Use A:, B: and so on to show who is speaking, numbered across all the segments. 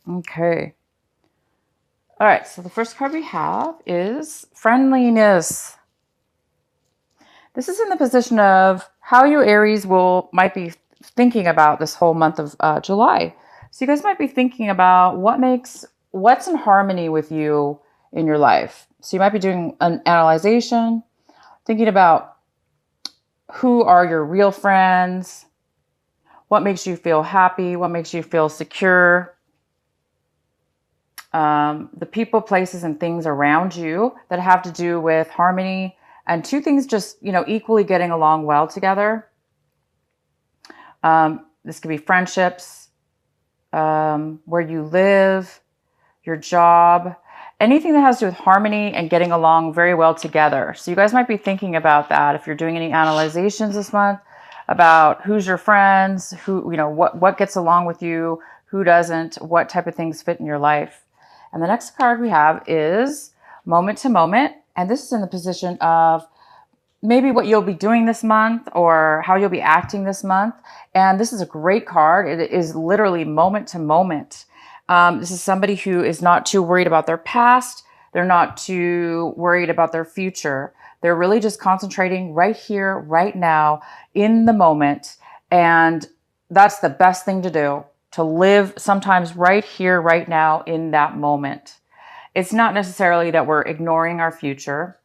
A: Okay. All right. So the first card we have is friendliness. This is in the position of how you Aries will might be thinking about this whole month of July. So you guys might be thinking about what's in harmony with you in your life. So you might be doing an analyzation, thinking about who are your real friends, what makes you feel happy, what makes you feel secure, the people, places, and things around you that have to do with harmony, and two things just, equally getting along well together. This could be friendships, where you live, your job, anything that has to do with harmony and getting along very well together. So you guys might be thinking about that if you're doing any analyzations this month about who's your friends, who, what gets along with you, who doesn't, what type of things fit in your life. And the next card we have is moment to moment. And this is in the position of maybe what you'll be doing this month or how you'll be acting this month. And this is a great card. It is literally moment to moment. This is somebody who is not too worried about their past. They're not too worried about their future. They're really just concentrating right here, right now, in the moment. And that's the best thing to do, to live sometimes right here, right now, in that moment. It's not necessarily that we're ignoring our future.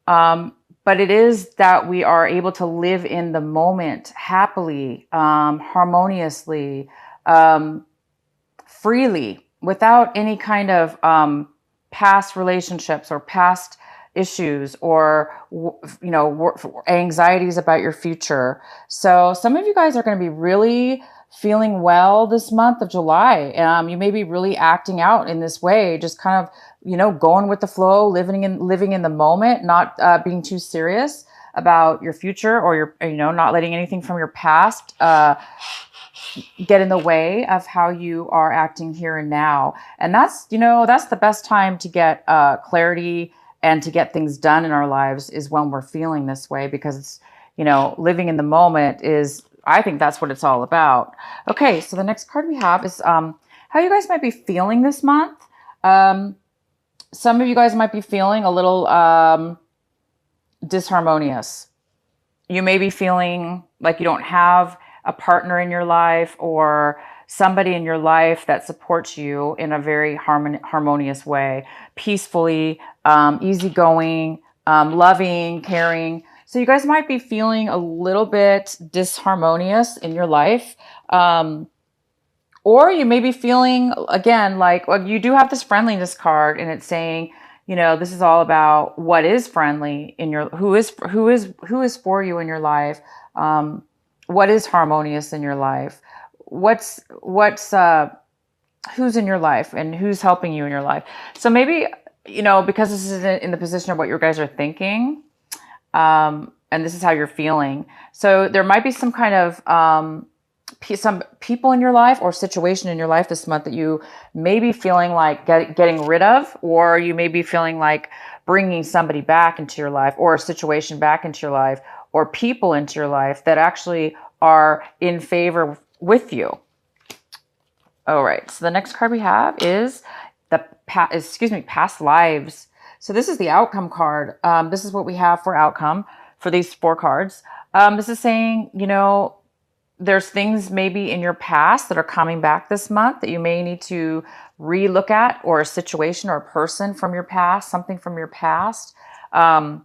A: But it is that we are able to live in the moment happily, harmoniously, freely, without any kind of past relationships or past issues or anxieties about your future. So some of you guys are going to be really feeling well this month of July. You may be really acting out in this way, just kind of going with the flow, living in the moment, not being too serious about your future, or your not letting anything from your past get in the way of how you are acting here and now. And that's the best time to get clarity and to get things done in our lives, is when we're feeling this way, because it's living in the moment is, I think that's what it's all about. Okay, so the next card we have is how you guys might be feeling this month. Some of you guys might be feeling a little disharmonious. You may be feeling like you don't have a partner in your life or somebody in your life that supports you in a very harmonious way, peacefully, easygoing, loving, caring. So you guys might be feeling a little bit disharmonious in your life. Or you may be feeling, again, like, well, you do have this friendliness card, and it's saying, this is all about what is friendly in your, who is for you in your life. What is harmonious in your life? What's who's in your life and who's helping you in your life. So maybe, because this is in the position of what you guys are thinking, and this is how you're feeling. So there might be some kind of, some people in your life or situation in your life this month that you may be feeling like getting rid of, or you may be feeling like bringing somebody back into your life, or a situation back into your life, or people into your life that actually are in favor with you. All right. So the next card we have is past lives. So this is the outcome card. This is what we have for outcome for these 4 cards. This is saying, there's things maybe in your past that are coming back this month that you may need to re-look at, or a situation or a person from your past, something from your past, past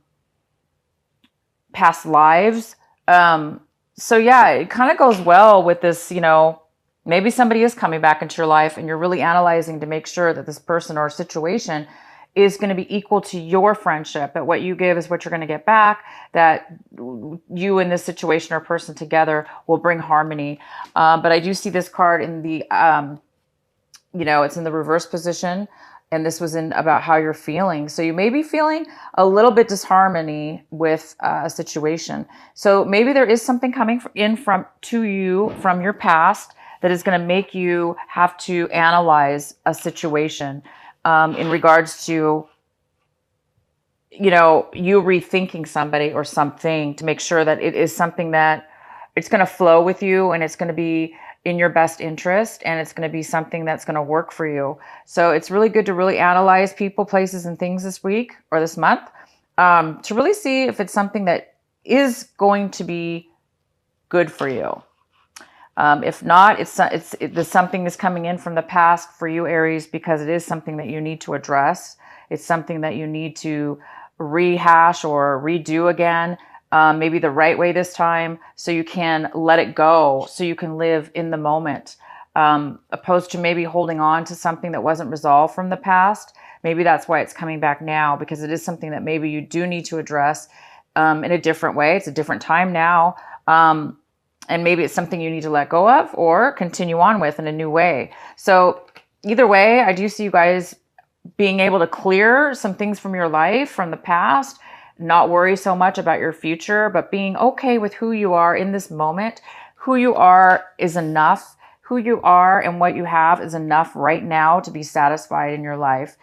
A: lives. So yeah, it kind of goes well with this, maybe somebody is coming back into your life and you're really analyzing to make sure that this person or situation is going to be equal to your friendship, that what you give is what you're going to get back, that you and this situation or person together will bring harmony. But I do see this card in the, it's in the reverse position, and this was in about how you're feeling. So you may be feeling a little bit disharmony with a situation. So maybe there is something coming to you from your past that is going to make you have to analyze a situation, in regards to, you rethinking somebody or something, to make sure that it is something that it's going to flow with you, and it's going to be in your best interest, and it's going to be something that's going to work for you. So it's really good to really analyze people, places, and things this week or this month, to really see if it's something that is going to be good for you. If not, there's something is coming in from the past for you, Aries, because it is something that you need to address. It's something that you need to rehash or redo again, maybe the right way this time, so you can let it go, so you can live in the moment, opposed to maybe holding on to something that wasn't resolved from the past. Maybe that's why it's coming back now, because it is something that maybe you do need to address in a different way. It's a different time now. And maybe it's something you need to let go of or continue on with in a new way. So either way, I do see you guys being able to clear some things from your life, from the past, not worry so much about your future, but being okay with who you are in this moment. Who you are is enough. Who you are and what you have is enough right now to be satisfied in your life.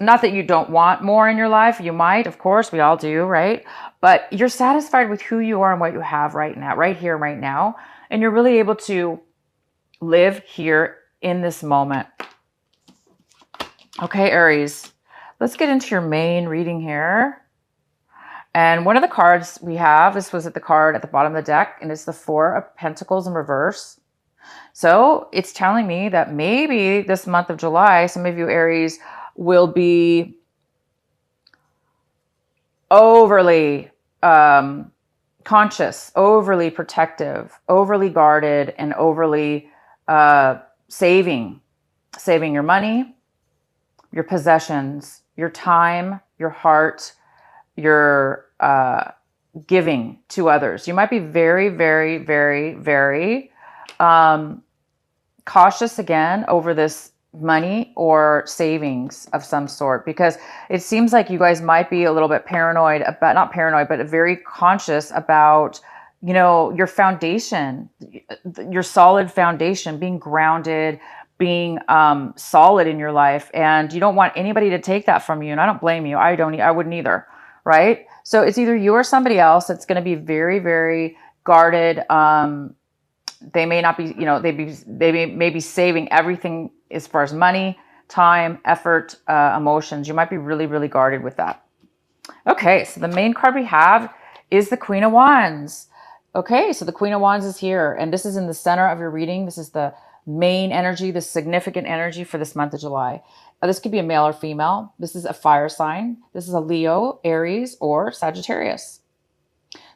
A: Not that you don't want more in your life. You might, of course, we all do, right? But you're satisfied with who you are and what you have right now, right here, right now. And you're really able to live here in this moment. Okay, Aries, let's get into your main reading here. And one of the cards we have, this was at the card at the bottom of the deck, and it's the Four of Pentacles in reverse. So it's telling me that maybe this month of July, some of you Aries will be overly conscious, overly protective, overly guarded, and overly saving your money, your possessions, your time, your heart, your giving to others. You might be very, very, very, very cautious again over this money or savings of some sort, because it seems like you guys might be a little bit paranoid about, not paranoid, but very conscious about, you know, your foundation, your solid foundation, being grounded, being solid in your life. And you don't want anybody to take that from you. And I don't blame you. I wouldn't either. Right. So it's either you or somebody else that's going to be very, very guarded. They may not be, you know, they may be saving everything as far as money, time, effort, emotions. You might be really, really guarded with that. Okay, so the main card we have is the Queen of Wands. Okay, so the Queen of Wands is here, and this is in the center of your reading. This is the main energy, the significant energy for this month of July. This could be a male or female. This is a fire sign. This is a Leo, Aries, or Sagittarius.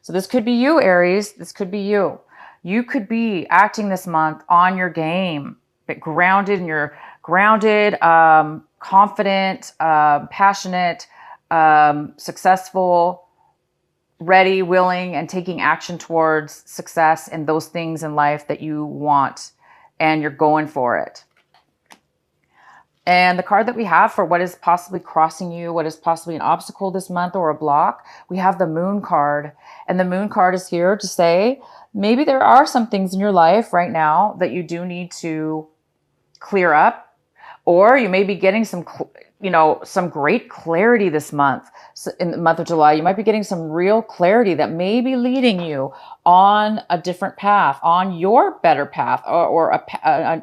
A: So this could be you, Aries. This could be you. You could be acting this month on your game, but grounded, and you're grounded, confident, passionate, successful, ready, willing, and taking action towards success and those things in life that you want, and you're going for it. And the card that we have for what is possibly crossing you, what is possibly an obstacle this month or a block, we have the Moon card. And the Moon card is here to say, maybe there are some things in your life right now that you do need to clear up, or you may be getting some, you know, some great clarity this month. So in the month of July, you might be getting some real clarity that may be leading you on a different path, on your better path, or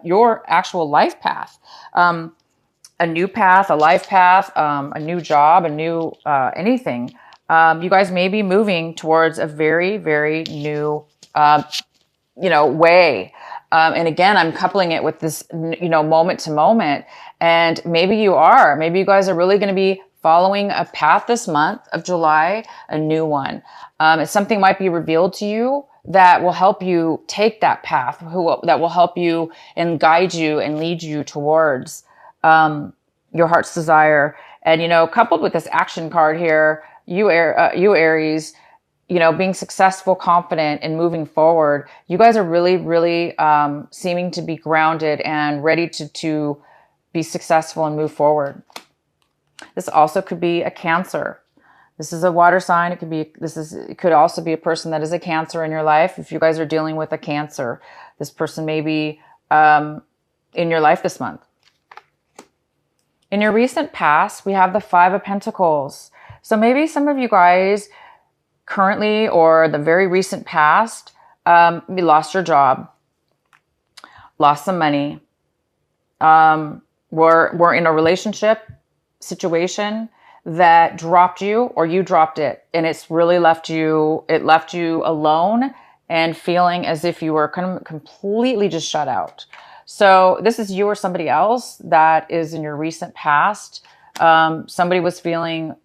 A: your actual life path. A new path, a life path, a new job, a new anything. You guys may be moving towards a very, very new, way. And again, I'm coupling it with this, moment to moment. And maybe you guys are really going to be following a path this month of July, a new one. Something might be revealed to you that will help you take that path, that will help you and guide you and lead you towards your heart's desire. And, coupled with this action card here, you Aries, being successful, confident, and moving forward, you guys are really, really seeming to be grounded and ready to be successful and move forward. This also could be a Cancer. This is a water sign. It could also be a person that is a Cancer in your life. If you guys are dealing with a Cancer, this person may be in your life this month. In your recent past, we have the Five of Pentacles. So maybe some of you guys currently or the very recent past, you lost your job. lost some money, were in a relationship situation that dropped you, or you dropped it, and it's really left you alone and feeling as if you were kind of completely just shut out. So this is you or somebody else that is in your recent past. Somebody was feeling,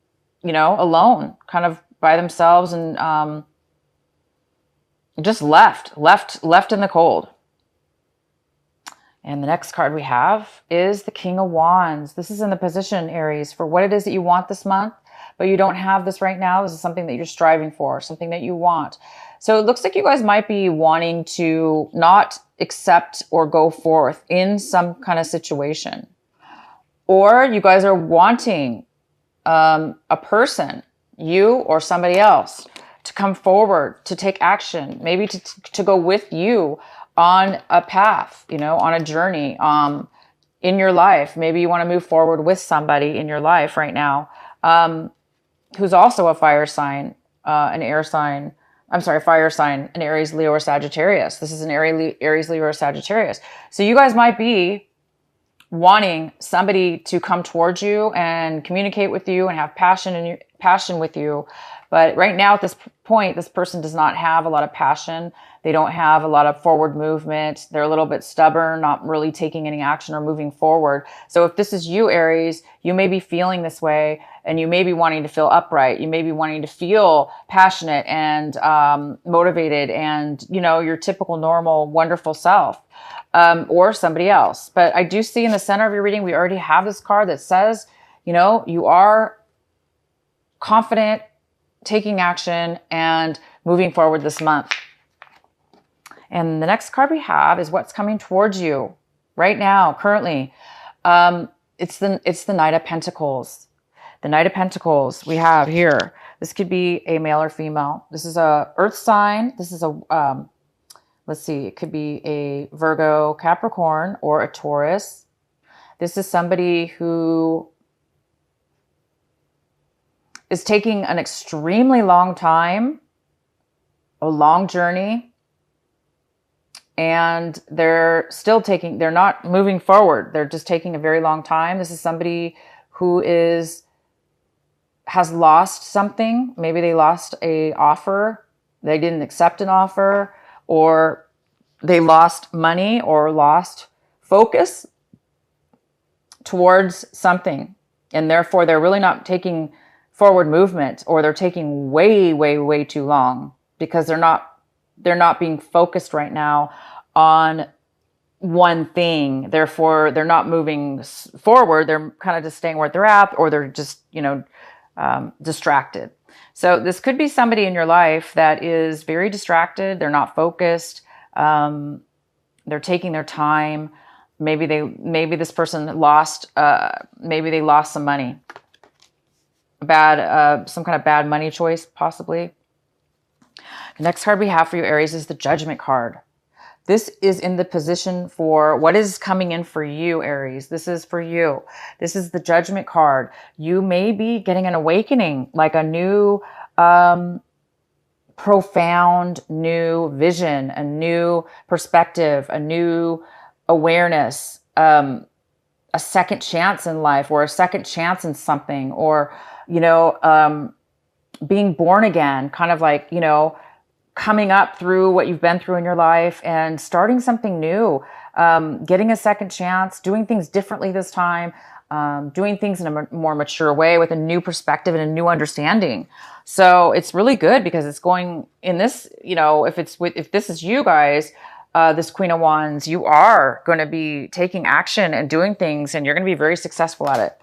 A: alone, kind of by themselves, and just left in the cold. And the next card we have is the King of Wands. This is in the position, Aries, for what it is that you want this month, but you don't have this right now. This is something that you're striving for, something that you want. So it looks like you guys might be wanting to not accept or go forth in some kind of situation. Or you guys are wanting a person, you or somebody else, to come forward, to take action, maybe to go with you on a path, on a journey in your life. Maybe you want to move forward with somebody in your life right now who's also a fire sign, an air sign. I'm sorry, fire sign, an Aries, Leo, or Sagittarius. This is an Aries, Leo, or Sagittarius. So you guys might be wanting somebody to come towards you and communicate with you and have passion with you. But right now at this point, this person does not have a lot of passion. They don't have a lot of forward movement. They're a little bit stubborn, not really taking any action or moving forward. So if this is you, Aries, you may be feeling this way, and you may be wanting to feel upright. You may be wanting to feel passionate and motivated and, your typical, normal, wonderful self, or somebody else. But I do see in the center of your reading, we already have this card that says, you are confident, taking action, and moving forward this month. And the next card we have is what's coming towards you right now, currently. It's the Knight of Pentacles. The Knight of Pentacles we have here. This could be a male or female. This is a earth sign. This is a, let's see, it could be a Virgo, Capricorn, or a Taurus. This is somebody who is taking an extremely long time, a long journey, and they're not moving forward. They're just taking a very long time. This is somebody who has lost something. Maybe they lost an offer. They didn't accept an offer, or they lost money or lost focus towards something. And therefore they're really not taking forward movement, or they're taking way, way, way too long because they're not being focused right now on one thing. Therefore, they're not moving forward. They're kind of just staying where they're at, or they're just, distracted. So this could be somebody in your life that is very distracted. They're not focused. They're taking their time. Maybe this person lost, maybe they lost some money. Some kind of bad money choice, possibly. The next card we have for you, Aries, is the Judgment card. This is in the position for what is coming in for you, Aries. This is for you. This is the Judgment card. You may be getting an awakening, like a new, profound new vision, a new perspective, a new awareness, a second chance in life, or a second chance in something, or, being born again, kind of like, coming up through what you've been through in your life and starting something new, getting a second chance, doing things differently this time, doing things in a more mature way with a new perspective and a new understanding. So it's really good because it's going in this, if this is you guys, this Queen of Wands, you are going to be taking action and doing things, and you're going to be very successful at it.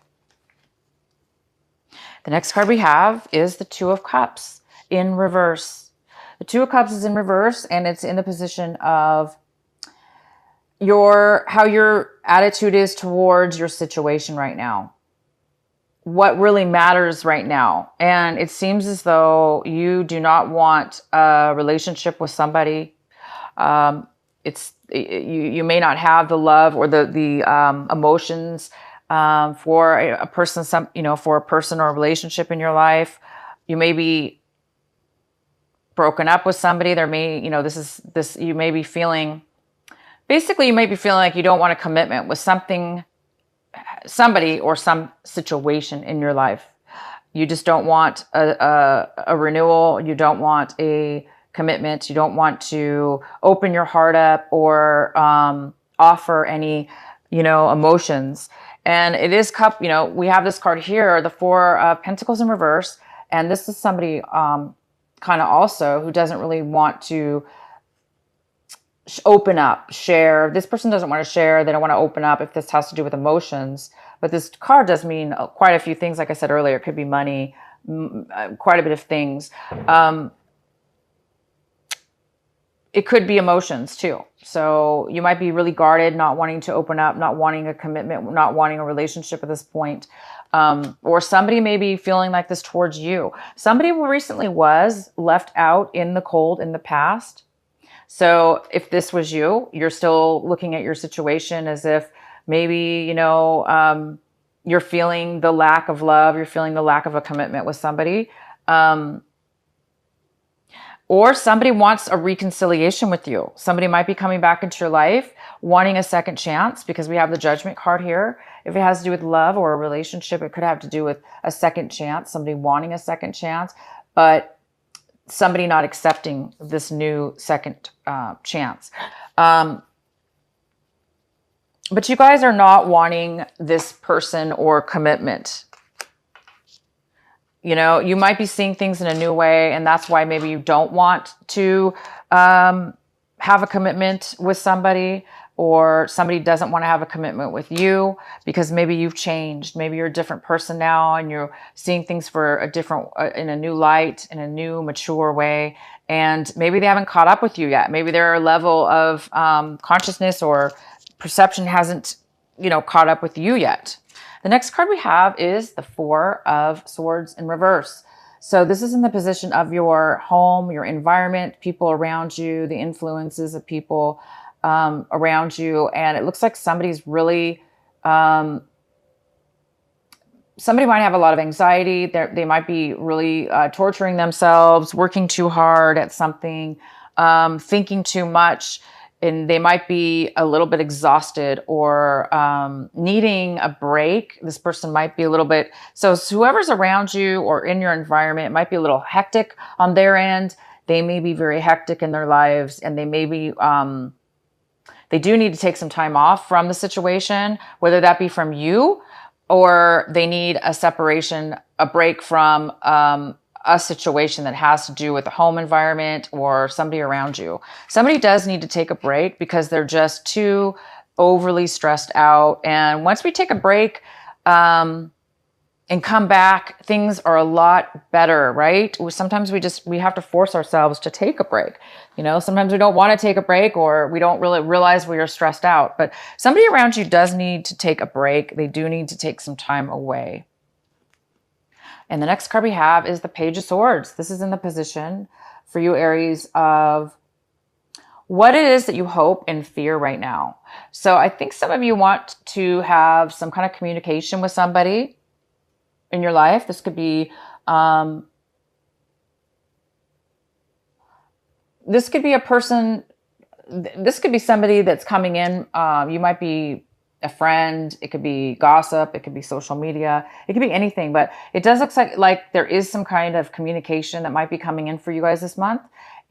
A: The next card we have is the Two of Cups in reverse. The Two of Cups is in reverse, and it's in the position of how your attitude is towards your situation right now. What really matters right now. And it seems as though you do not want a relationship with somebody. You may not have the love or the emotions for a person, for a person or a relationship in your life. You may be broken up with somebody. There may, you may be feeling basically you might be feeling like you don't want a commitment with somebody or some situation in your life. You just don't want a renewal. You don't want a commitment. You don't want to open your heart up or offer any, emotions. And it is we have this card here, the Four of Pentacles in reverse. And this is somebody kind of also who doesn't really want to open up, share. This person doesn't want to share. They don't want to open up if this has to do with emotions. But this card does mean quite a few things. Like I said earlier, it could be money, quite a bit of things. It could be emotions too. So you might be really guarded, not wanting to open up, not wanting a commitment, not wanting a relationship at this point. Or somebody may be feeling like this towards you. Somebody who recently was left out in the cold in the past. So if this was you, you're still looking at your situation as if maybe, you're feeling the lack of love, you're feeling the lack of a commitment with somebody. Or somebody wants a reconciliation with you. Somebody might be coming back into your life, wanting a second chance, because we have the Judgment card here. If it has to do with love or a relationship, it could have to do with a second chance, somebody wanting a second chance, but somebody not accepting this new second chance. But you guys are not wanting this person or commitment. You might be seeing things in a new way, and that's why maybe you don't want to have a commitment with somebody, or somebody doesn't want to have a commitment with you because maybe you've changed. Maybe you're a different person now, and you're seeing things for in a new light, in a new, mature way. And maybe they haven't caught up with you yet. Maybe their level of consciousness or perception hasn't, caught up with you yet. The next card we have is the Four of Swords in reverse. So this is in the position of your home, your environment, people around you, the influences of people around you. And it looks like somebody's really, somebody might have a lot of anxiety. They might be really torturing themselves, working too hard at something, thinking too much. And they might be a little bit exhausted or needing a break. This person might be a little bit, so whoever's around you or in your environment, it might be a little hectic on their end. They may be very hectic in their lives, and they may be, they do need to take some time off from the situation, whether that be from you or they need a separation, a break from a situation that has to do with the home environment or somebody around you. Somebody does need to take a break because they're just too overly stressed out. And once we take a break and come back, things are a lot better, right? Sometimes we have to force ourselves to take a break. Sometimes we don't want to take a break, or we don't really realize we are stressed out. But somebody around you does need to take a break. They do need to take some time away. And the next card we have is the Page of Swords. This is in the position for you, Aries, of what it is that you hope and fear right now. So I think some of you want to have some kind of communication with somebody in your life. This could be a person. This could be somebody that's coming in. You might be a friend. It could be gossip. It could be social media. It could be anything, but it does look like there is some kind of communication that might be coming in for you guys this month.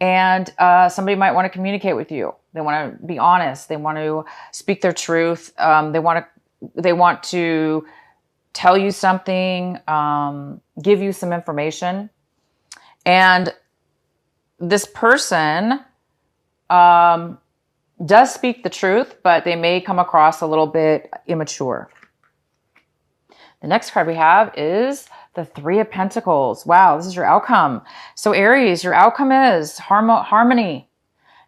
A: And somebody might want to communicate with you. They want to be honest. They want to speak their truth. They want to tell you something, give you some information. And this person does speak the truth, but they may come across a little bit immature. The next card we have is the Three of Pentacles. Wow, this is your outcome. So Aries, your outcome is harmony.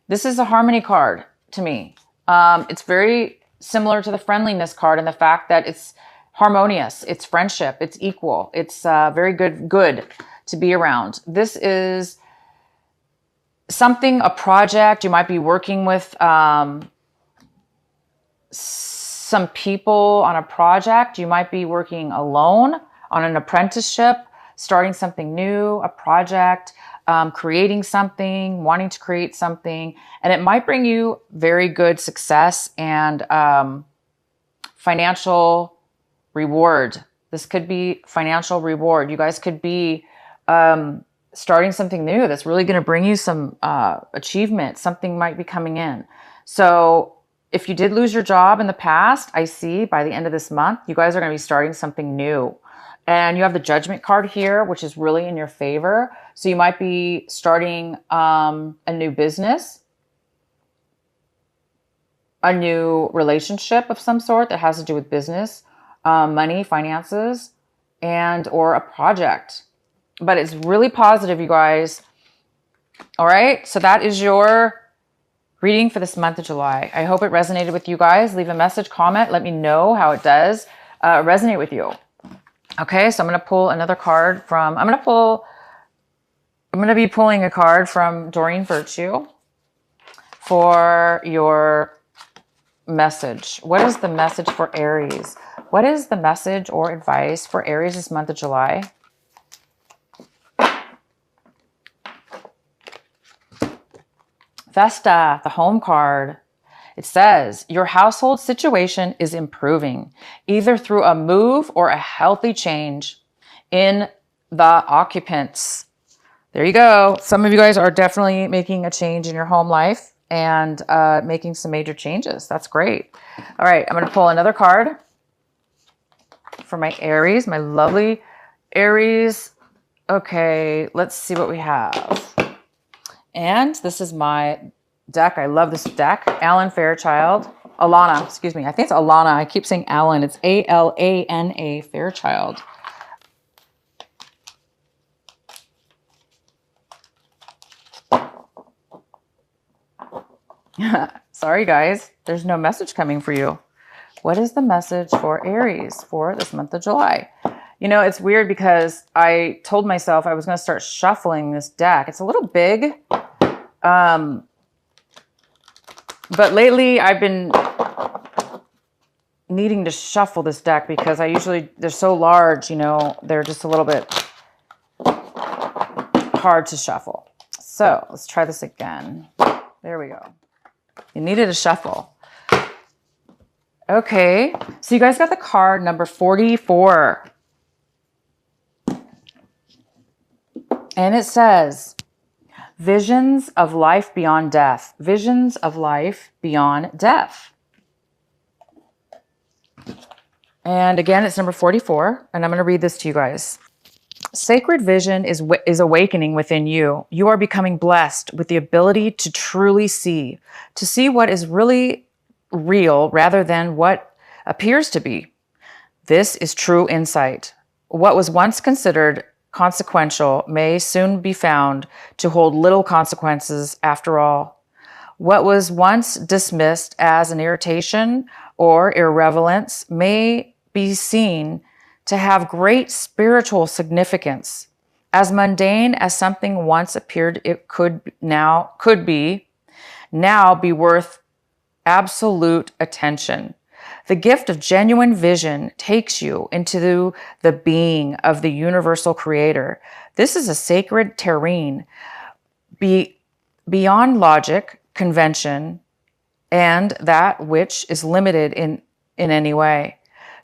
A: This is a harmony card to me. It's very similar to the friendliness card in the fact that it's harmonious, it's friendship, it's equal, it's very good to be around. This is something, a project. You might be working with some people on a project. You might be working alone on an apprenticeship, starting something new, a project. creating something, wanting to create something, and it might bring you very good success and financial reward. This could be financial reward. You guys could be starting something new that's really going to bring you some achievement. Something might be coming in. So if you did lose your job in the past, I see by the end of this month, you guys are going to be starting something new. And you have the Judgment card here, which is really in your favor. So you might be starting a new business, a new relationship of some sort that has to do with business, money, finances, and or a project. But it's really positive, you guys. All right. So that is your reading for this month of July. I hope it resonated with you guys. Leave a message, comment. Let me know how it does resonate with you. Okay. So I'm going to pull another card from, I'm going to be pulling a card from Doreen Virtue for your message. What is the message for Aries? What is the message or advice for Aries this month of July? Vesta, the home card. It says, your household situation is improving, either through a move or a healthy change in the occupants. There you go. Some of you guys are definitely making a change in your home life and making some major changes. That's great. All right, I'm going to pull another card for my Aries, my lovely Aries. Okay, let's see what we have. And this is my deck. I love this deck. Alan Fairchild. Alana, excuse me. I think it's Alana. I keep saying Alan. It's A-L-A-N-A, Fairchild. Sorry, guys. There's no message coming for you. What is the message for Aries for this month of July? You know, it's weird because I told myself I was going to start shuffling this deck. It's a little big. But lately I've been needing to shuffle this deck because they're so large, you know, they're just a little bit hard to shuffle. So let's try this again. There we go. You needed a shuffle. Okay. So you guys got the card number 44. And it says, visions of life beyond death. Visions of life beyond death. And again, it's number 44. And I'm going to read this to you guys. Sacred vision is awakening within you. You are becoming blessed with the ability to truly see. To see what is really real rather than what appears to be. This is true insight. What was once considered consequential may soon be found to hold little consequences after all. What was once dismissed as an irritation or irrelevance may be seen to have great spiritual significance. As mundane as something once appeared it could be worth absolute attention. The gift of genuine vision takes you into the being of the universal creator. This is a sacred terrain beyond logic, convention, and that which is limited in any way.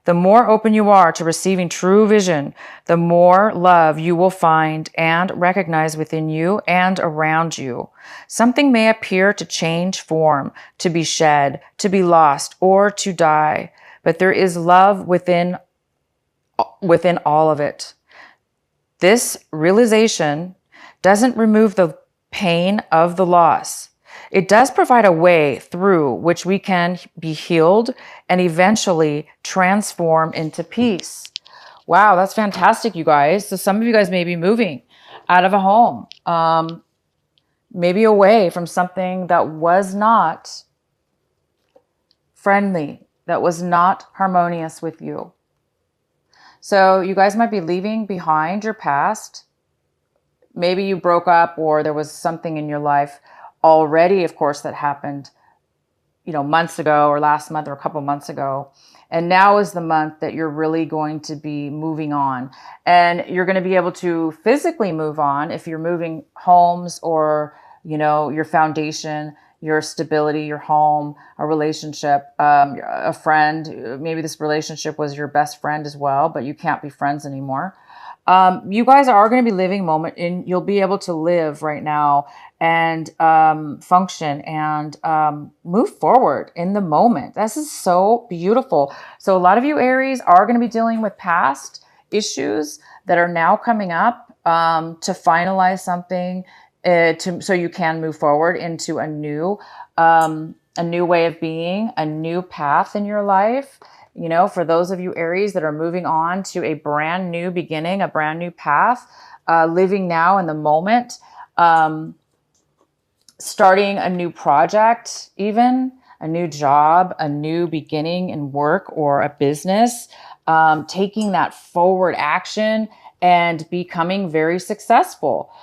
A: The more open you are to receiving true vision, the more love you will find and recognize within you and around you. Something may appear to change form, to be shed, to be lost, or to die, but there is love within all of it. This realization doesn't remove the pain of the loss. It does provide a way through which we can be healed and eventually transform into peace. Wow, that's fantastic, you guys. So some of you guys may be moving out of a home, maybe away from something that was not friendly, that was not harmonious with you. So you guys might be leaving behind your past. Maybe you broke up or there was something in your life already, of course, that happened months ago or last month or a couple months ago. And now is the month that you're really going to be moving on. And you're going to be able to physically move on if you're moving homes or, your foundation, your stability, your home, a relationship, a friend. Maybe this relationship was your best friend as well, but you can't be friends anymore. You guys are going to be living moment and you'll be able to live right now and function and move forward in the moment. This is so beautiful. So a lot of you Aries are going to be dealing with past issues that are now coming up to finalize something so you can move forward into a new way of being, a new path in your life. For those of you Aries that are moving on to a brand new beginning, a brand new path, living now in the moment, starting a new project, even a new job, a new beginning in work or a business, taking that forward action and becoming very successful.